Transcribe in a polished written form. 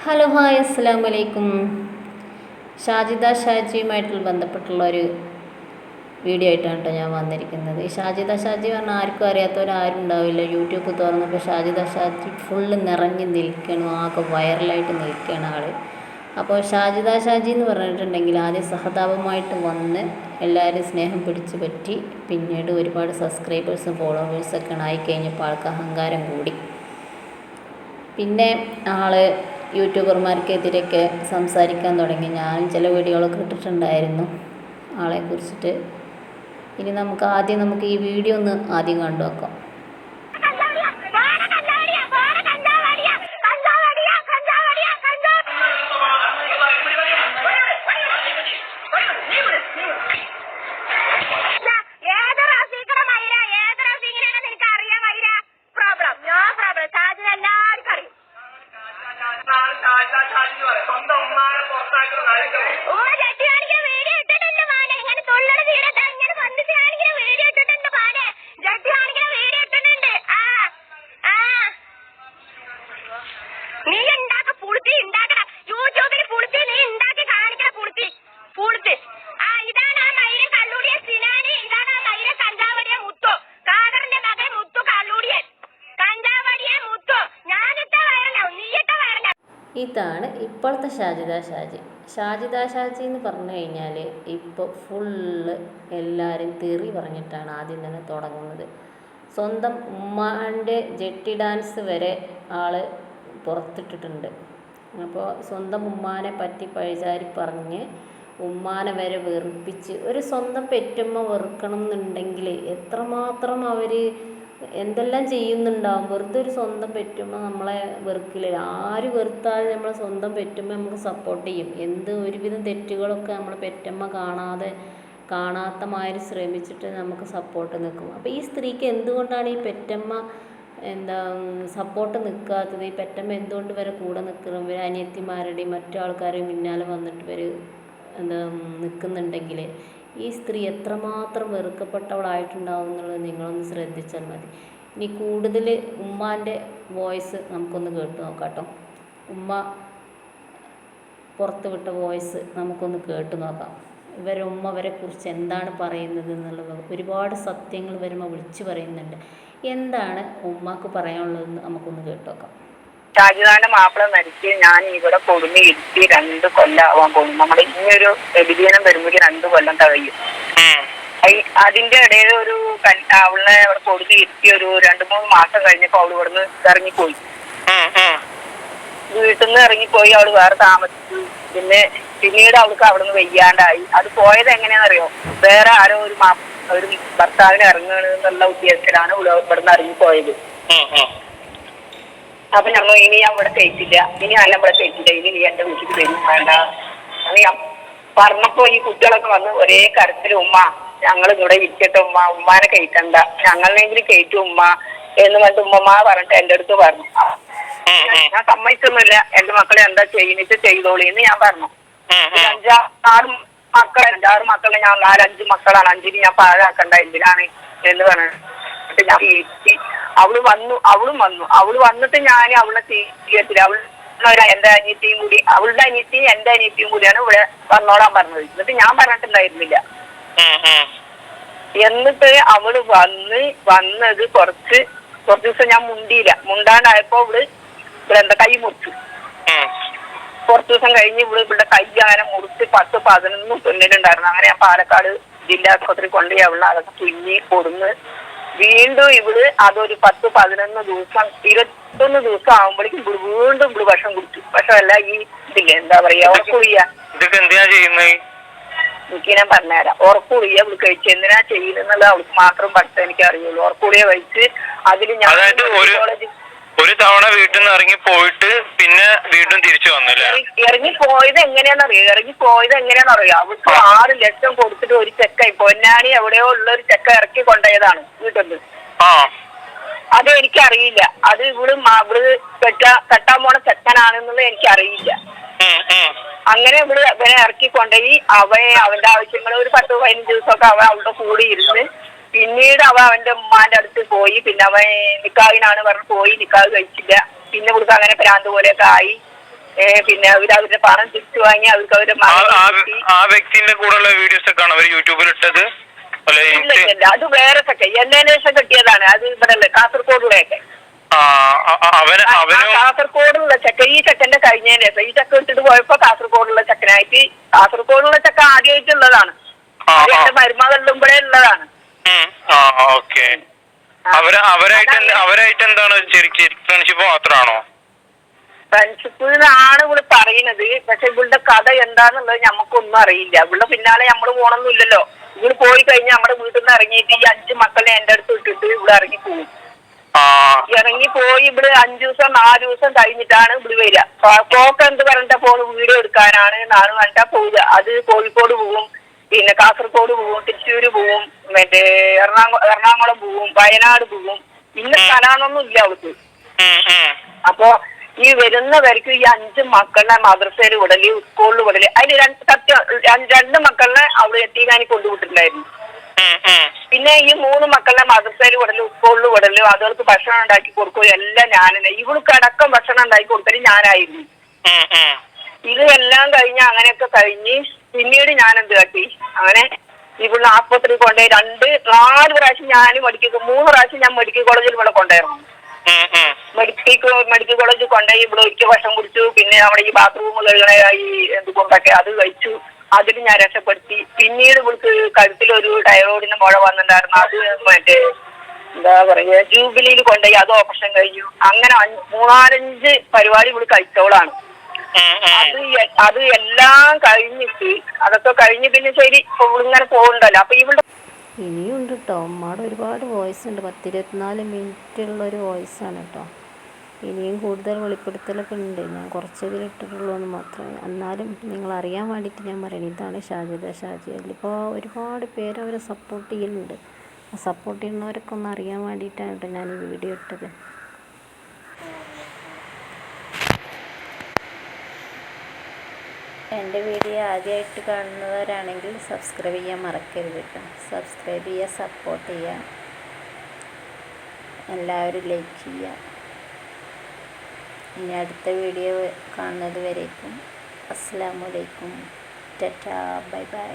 Hello hi അസ്സലാമു അലൈക്കും. ഷാജിദ ഷാജിയുമായിട്ടുള്ള ബന്ധപ്പെട്ടുള്ള ഒരു വീഡിയോ ആയിട്ടാണ് കേട്ടോ ഞാൻ വന്നിരിക്കുന്നത്. ഈ ഷാജിദ ഷാജി പറഞ്ഞാൽ ആർക്കും അറിയാത്തവരാരും ഉണ്ടാവില്ല. യൂട്യൂബ് തുറന്നപ്പോൾ ഷാജിദ ഷാജി ഫുള്ള് നിറഞ്ഞ് നിൽക്കണം, ആകെ വൈറലായിട്ട് നിൽക്കുകയാണ് ആൾ. അപ്പോൾ ഷാജിദ ഷാജി എന്ന് പറഞ്ഞിട്ടുണ്ടെങ്കിൽ ആദ്യം സഹതാപമായിട്ട് വന്ന് എല്ലാവരും സ്നേഹം പിടിച്ച് പറ്റി, പിന്നീട് ഒരുപാട് സബ്സ്ക്രൈബേഴ്സും ഫോളോവേഴ്സൊക്കെ ആയിക്കഴിഞ്ഞപ്പോൾ ആൾക്ക് അഹങ്കാരം കൂടി. പിന്നെ ആൾ യൂട്യൂബർമാർക്കെതിരെയൊക്കെ സംസാരിക്കാൻ തുടങ്ങി. ഞാനും ചില വീഡിയോകളൊക്കെ ഇട്ടിട്ടുണ്ടായിരുന്നു ആളെക്കുറിച്ചിട്ട്. ഇനി നമുക്ക് ഈ വീഡിയോ ഒന്ന് ആദ്യം കണ്ടു നോക്കാം. ഇതാണ് ഇപ്പോഴത്തെ ഷാജിദ ഷാജി. ഷാജിദ ഷാജി എന്ന് പറഞ്ഞു കഴിഞ്ഞാൽ ഇപ്പോൾ ഫുള്ള് എല്ലാവരും തെറി പറഞ്ഞിട്ടാണ് ആദ്യം തന്നെ തുടങ്ങുന്നത്. സ്വന്തം ഉമ്മാൻ്റെ ജെട്ടി ഡാൻസ് വരെ ആൾ പുറത്തിട്ടിട്ടുണ്ട്. അപ്പോൾ സ്വന്തം ഉമ്മാനെ പറ്റി പഴിചാരി പറഞ്ഞ് ഉമ്മാനെ വരെ വെറുപ്പിച്ച്, ഒരു സ്വന്തം പെറ്റുമ്മ വെറുക്കണം എന്നുണ്ടെങ്കിൽ എത്രമാത്രം അവർ എന്തെല്ലാം ചെയ്യുന്നുണ്ടാവും. വെറുതെ ഒരു സ്വന്തം പെറ്റുമ്മ നമ്മളെ വെറുക്കില്ല. ആര് വെറുത്താലും നമ്മളെ സ്വന്തം പെറ്റുമ്മ നമുക്ക് സപ്പോർട്ട് ചെയ്യും. ഒരുവിധം തെറ്റുകളൊക്കെ നമ്മളെ പെറ്റമ്മ കാണാത്ത മാതിരി ശ്രമിച്ചിട്ട് നമുക്ക് സപ്പോർട്ട് നിൽക്കും. അപ്പോൾ ഈ സ്ത്രീക്ക് എന്തുകൊണ്ടാണ് ഈ പെറ്റമ്മ സപ്പോർട്ട് നിൽക്കാത്തത്? ഈ പെറ്റമ്മ എന്തുകൊണ്ട് വരെ കൂടെ നിൽക്കണം? ഇവർ അനിയത്തിമാരുടെയും മറ്റു ആൾക്കാരെയും പിന്നാലെ വന്നിട്ട് ഇവർ നിൽക്കുന്നുണ്ടെങ്കിൽ ഈ സ്ത്രീ എത്രമാത്രം വെറുക്കപ്പെട്ടവളായിട്ടുണ്ടാവും എന്നുള്ളത് നിങ്ങളൊന്ന് ശ്രദ്ധിച്ചാൽ മതി. ഇനി കൂടുതൽ ഉമ്മാൻ്റെ വോയിസ് നമുക്കൊന്ന് കേട്ട് നോക്കാം കേട്ടോ. ഉമ്മ പുറത്ത് വിട്ട വോയിസ് നമുക്കൊന്ന് കേട്ട് നോക്കാം. ഉമ്മ കുറിച്ച് എന്താണ് പറയുന്നത് എന്നുള്ളത് ഒരുപാട് സത്യങ്ങൾ വരുമ്പോൾ വിളിച്ചു പറയുന്നുണ്ട്. എന്താണ് ഉമ്മക്ക് പറയാനുള്ളതെന്ന് നമുക്കൊന്ന് കേട്ട് നോക്കാം. ഷാജിദാന്റെ മാപ്പിള മരിച്ച് ഞാൻ ഇവിടെ കൊടുങ്ങി ഇരുത്തി 2 കൊല്ലമാവാൻ പോകുന്നു. നമ്മുടെ ഇനിയൊരു വിധിയനം വരുമ്പോൾ 2 കൊല്ലം തകയും. അതിന്റെ ഇടയിൽ അവളെ അവിടെ കൊടുങ്ങി ഇരുത്തി ഒരു 2-3 മാസം കഴിഞ്ഞപ്പോ അവള് ഇവിടുന്ന് ഇറങ്ങിപ്പോയി. വീട്ടിൽ നിന്ന് ഇറങ്ങിപ്പോയി. അവള് വേറെ താമസിച്ചു. പിന്നീട് അവൾക്ക് അവിടുന്ന് വയ്യാണ്ടായി. അത് പോയത് എങ്ങനെയാണെന്നറിയോ? വേറെ ആരോ ഒരു ഭർത്താവിന് ഇറങ്ങണെന്നുള്ള ഉദ്ദേശത്തിലാണ് ഇവിടുന്ന് ഇറങ്ങിപ്പോയത്. അപ്പൊ ഞങ്ങൾ ഇനി ഞാൻ ഇവിടെ കഴിച്ചില്ല, ഇനി നീ എന്റെ വീട്ടിൽ വരും വേണ്ട എന്ന് ഞാൻ പറഞ്ഞപ്പോ ഈ കുട്ടികളൊക്കെ വന്ന് ഒരേ കരത്തിൽ ഉമ്മ ഞങ്ങൾ ഇവിടെ ഇരിക്കട്ടെ ഉമ്മ, ഉമ്മാനെ കഴിക്കണ്ട, ഞങ്ങളെങ്കിലും കയറ്റും ഉമ്മ എന്ന് പറഞ്ഞിട്ട് ഉമ്മ പറഞ്ഞിട്ട് എന്റെ അടുത്ത് പറഞ്ഞു. ഞാൻ സമ്മതിച്ചൊന്നുമില്ല. എന്റെ മക്കളെ എന്താ ചെയ്യുന്നിട്ട് ചെയ്തോളിന്ന് ഞാൻ പറഞ്ഞു. 5-6 മക്കളെ ഞാൻ 4-5 മക്കളാണ്. 5 ഞാൻ പാഴാക്കണ്ട എന്തിനാണ് എന്ന് പറഞ്ഞിട്ട് ഞാൻ ഇരുത്തി. അവളും വന്നു. അവള് വന്നിട്ട് ഞാൻ അവളെ സ്വീകരിച്ചില്ല. എന്റെ അനിയത്തിയും കൂടി, അവളുടെ അനിയത്തിയും എന്റെ അനിയത്തിയും കൂടിയാണ് ഇവിടെ വന്നോളാൻ പറഞ്ഞത്. എന്നിട്ട് ഞാൻ പറഞ്ഞിട്ടുണ്ടായിരുന്നില്ല. എന്നിട്ട് അവള് വന്നത് കുറച്ച് ദിവസം ഞാൻ മുണ്ടാണ്ടായപ്പോ ഇവിടെ കൈ മുറിച്ചു. കുറച്ച് ദിവസം കഴിഞ്ഞ് ഇവിടെ കൈ അങ്ങനെ മുറിച്ച് 10-11 തുന്നലുണ്ടായിരുന്നു. അങ്ങനെ ഞാൻ പാലക്കാട് ജില്ലാ ആശുപത്രി കൊണ്ടുപോയി അവളെ അതൊക്കെ തുന്നി കൊടുന്ന് വീണ്ടും അതൊരു 10-11 ദിവസം 21 ദിവസം ആകുമ്പോഴേക്കും വീണ്ടും വിഷം കുടിച്ചു. വിഷമല്ല, ഈ ഇതില്ലേ എന്താ പറയാ, ഉറക്കുറിയ. എനിക്ക് ഞാൻ പറഞ്ഞുതരാം. ഉറക്കുറിയ അവള് കഴിച്ച് എന്തിനാ ചെയ്യുന്നത് അവൾക്ക് മാത്രം പഠിത്തം എനിക്ക് അറിയുള്ളൂ. ഉറക്കുറിയ കഴിച്ച് അതിൽ ഞാൻ ഒരു തവണ വീട്ടിൽ നിന്ന് ഇറങ്ങി പോയിട്ട് പിന്നെ വീണ്ടും തിരിച്ചു വന്നില്ല. ഇറങ്ങിപ്പോയത് എങ്ങനെയാണെന്നറിയോ? അവൾക്ക് 6 ലക്ഷം കൊടുത്തിട്ട് ഒരു ചെക്കായി പൊന്നാനി എവിടെയോ ഉള്ള ഒരു ചെക്ക ഇറക്കി കൊണ്ടുപോയതാണ് വീട്ടിൽ നിന്ന്. അത് എനിക്കറിയില്ല. അത് ഇവള് കെട്ടാൻ പോണ ചെക്കനാണെന്നുള്ളത് എനിക്കറിയില്ല. അങ്ങനെ ഇവനെ ഇറക്കിക്കൊണ്ടുപോയി അവന്റെ ആവശ്യങ്ങൾ ഒരു 10-15 ദിവസമൊക്കെ അവളുടെ കൂടെ ഇരുന്ന് പിന്നീട് അവന്റെ ഉമ്മാന്റെ അടുത്ത് പോയി. പിന്നെ അവൻ നിക്കാഹിനാണ് പറഞ്ഞു പോയി. നിക്കാഹ് കഴിച്ചില്ല. പിന്നെ ഇവൾക്ക് അങ്ങനെ ഭ്രാന്ത് പോലെയൊക്കെ ആയി. പിന്നെ അവരുടെ പണം തിരിച്ചു വാങ്ങി അവർക്ക് അവരുടെ ആ വ്യക്തിന്റെ കൂടെയുള്ള വീഡിയോസ് ഒക്കെ ആണ് അവർ യൂട്യൂബിൽ ഇട്ടത്? ഇല്ല, അത് വേറെ ചെക്കൻ NNS കിട്ടിയതാണ്. അത് ഇവിടെ അല്ലേ കാസർഗോഡിലൊക്കെ. കാസർഗോഡുള്ള ചെക്കൻ, ഈ ചെക്കന്റെ കഴിഞ്ഞതിന് ശേഷം ഈ ചെക്കൻ ഇട്ടിട്ട് പോയപ്പോ കാസർഗോഡുള്ള ചെക്കനായിട്ട്, കാസർഗോഡുള്ള ചെക്കൻ ആദ്യമായിട്ടുള്ളതാണ്. എന്റെ മരുമകളുടെ ഉള്ളതാണ്. അവരായിട്ട് എന്താണ് ഫ്രണ്ട്ഷിപ്പ് മാത്രമാണോ? ഫ്രണ്ട്ഷിപ്പ് ആണ് ഇവിടെ പറയുന്നത്. പക്ഷെ ഇവളുടെ കഥ എന്താന്നുള്ളത് ഞമ്മക്കൊന്നും അറിയില്ല. ഇവളുടെ പിന്നാലെ നമ്മള് പോണൊന്നുമില്ലല്ലോ. ഇവള് പോയി കഴിഞ്ഞാൽ നമ്മുടെ വീട്ടിൽ നിന്ന് ഇറങ്ങിയിട്ട് ഈ 5 മക്കളെ എന്റെ അടുത്ത് ഇട്ടിട്ട് ഇവിടെ ഇറങ്ങിപ്പോവും. ഇറങ്ങിപ്പോയി ഇവിടെ 5 ദിവസം 4 ദിവസം കഴിഞ്ഞിട്ടാണ് ഇവിടെ വരിക. പോക്ക് എന്ത് പറഞ്ഞിട്ടാ പോകും, വീഡിയോ എടുക്കാനാണ് നാളെ കണ്ടാ പോവുക. അത് കോഴിക്കോട് പോവും, പിന്നെ കാസർഗോഡ് പോവും, തൃശ്ശൂര് പോവും, മറ്റേ എറണാകുളം പോവും, വയനാട് പോവും. ഇന്ന സ്ഥലമാണൊന്നും ഇല്ല അവൾക്ക്. അപ്പൊ ഈ വരുന്നവർക്ക് ഈ 5 മക്കളെ മദ്രസയിൽ വിടല്, സ്കൂളിൽ വിടല്. അതിന് 2 മക്കളെ അവിടെ എത്തിക്കാനി കൊണ്ടുവിട്ടിട്ടുണ്ടായിരുന്നു. പിന്നെ ഈ 3 മക്കളെ മദ്രസയിൽ വിടല്, സ്കൂളിൽ വിടല്, അതുകൾക്ക് ഭക്ഷണം ഉണ്ടാക്കി കൊടുക്കുകയും എല്ലാം ഞാനെന്നെ. ഇവൾക്ക് അടക്കം ഭക്ഷണം ഉണ്ടാക്കി കൊടുക്കല് ഞാനായിരുന്നു. ഇത് എല്ലാം കഴിഞ്ഞ് അങ്ങനെയൊക്കെ കഴിഞ്ഞ് പിന്നീട് ഞാൻ എന്ത് കാട്ടി, അങ്ങനെ ഇവിടെ ആസ്പത്രി കൊണ്ടുപോയി 4 പ്രാവശ്യം ഞാൻ 3 പ്രാവശ്യം ഞാൻ മെഡിക്കൽ കോളേജിൽ ഇവിടെ കൊണ്ടായിരുന്നു. മെഡിക്കൽ കോളേജിൽ കൊണ്ടുപോയി ഇവിടെ ഒരിക്കൽ ഭക്ഷണം കുടിച്ചു. പിന്നെ നമ്മുടെ ഈ ബാത്റൂം കഴുകണ ഈ എന്തുകൊണ്ടൊക്കെ അത് കഴിച്ചു. അതിൽ ഞാൻ രക്ഷപ്പെടുത്തി. പിന്നീട് ഇവൾക്ക് കഴുത്തിലൊരു ടൈറോയിഡിന് മുഴ വന്നിട്ടുണ്ടായിരുന്നു. അത് മറ്റേ എന്താ പറയുക ജൂബിലിയിൽ കൊണ്ടുപോയി അത് ഓപ്പറേഷൻ കഴിഞ്ഞു. അങ്ങനെ 3-5 പരിപാടി ഇവിടെ കഴിച്ചവളാണ്. അത് എല്ലാം കഴിഞ്ഞിട്ട് അതൊക്കെ കഴിഞ്ഞ് പിന്നെ ശരി ഇങ്ങനെ പോകുന്നുണ്ടല്ലോ. അപ്പൊ ഇവിടെ ഇനിയും ഉണ്ട് കേട്ടോ. അമ്മയുടെ ഒരുപാട് വോയിസ് ഉണ്ട്. 10-24 മിനിറ്റുള്ളൊരു വോയിസാണ് കേട്ടോ. ഇനിയും കൂടുതൽ വെളിപ്പെടുത്തലൊക്കെ ഉണ്ട്. ഞാൻ കുറച്ചെങ്കിലും ഇട്ടിട്ടുള്ളൂ എന്ന് മാത്രമേ. എന്നാലും നിങ്ങൾ അറിയാൻ വേണ്ടിയിട്ട് ഞാൻ പറയണം, ഇതാണ് ഷാജിദ ഷാജി. അതിലിപ്പോൾ ഒരുപാട് പേര് അവരെ സപ്പോർട്ട് ചെയ്യുന്നുണ്ട്. ആ സപ്പോർട്ട് ചെയ്യുന്നവരൊക്കെ ഒന്ന് അറിയാൻ വേണ്ടിയിട്ടാണ് കേട്ടോ ഞാൻ ഈ വീഡിയോ ഇട്ടത്. എൻ്റെ വീഡിയോ ആദ്യമായിട്ട് കാണുന്നവരാണെങ്കിൽ സബ്സ്ക്രൈബ് ചെയ്യാൻ മറക്കരുത് കേട്ടോ. സബ്സ്ക്രൈബ് ചെയ്യുക, സപ്പോർട്ട് ചെയ്യുക, എല്ലാവരും ലൈക്ക് ചെയ്യുക. ഇനി അടുത്ത വീഡിയോ കാണുന്നത് വരേക്കും അസ്സലാമു അലൈക്കും. Tata, bye bye.